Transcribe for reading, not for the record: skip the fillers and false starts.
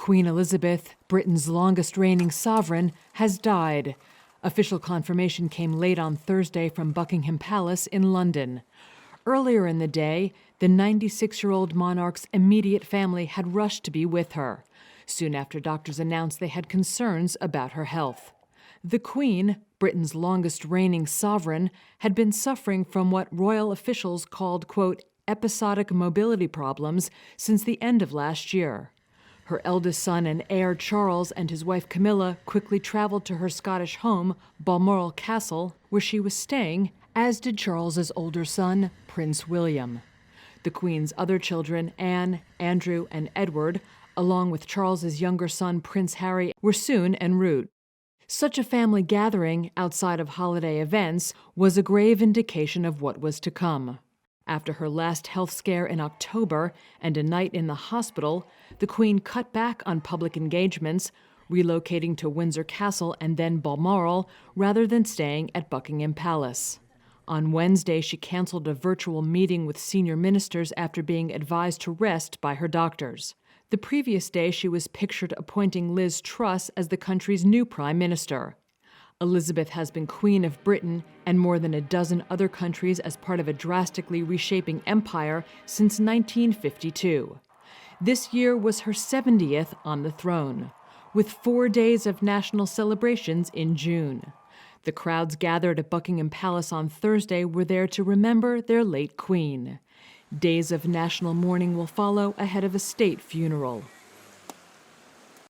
Queen Elizabeth, Britain's longest reigning sovereign, has died. Official confirmation came late on Thursday from Buckingham Palace in London. Earlier in the day, the 96-year-old monarch's immediate family had rushed to be with her, soon after doctors announced they had concerns about her health. The Queen, Britain's longest reigning sovereign, had been suffering from what royal officials called, quote, episodic mobility problems since the end of last year. Her eldest son and heir Charles and his wife Camilla quickly traveled to her Scottish home, Balmoral Castle, where she was staying, as did Charles's older son, Prince William. The Queen's other children, Anne, Andrew, and Edward, along with Charles's younger son, Prince Harry, were soon en route. Such a family gathering, outside of holiday events, was a grave indication of what was to come. After her last health scare in October and a night in the hospital, the Queen cut back on public engagements, relocating to Windsor Castle and then Balmoral rather than staying at Buckingham Palace. On Wednesday, she canceled a virtual meeting with senior ministers after being advised to rest by her doctors. The previous day, she was pictured appointing Liz Truss as the country's new prime minister. Elizabeth has been Queen of Britain and more than a dozen other countries as part of a drastically reshaping empire since 1952. This year was her 70th on the throne, with 4 days of national celebrations in June. The crowds gathered at Buckingham Palace on Thursday were there to remember their late queen. Days of national mourning will follow ahead of a state funeral.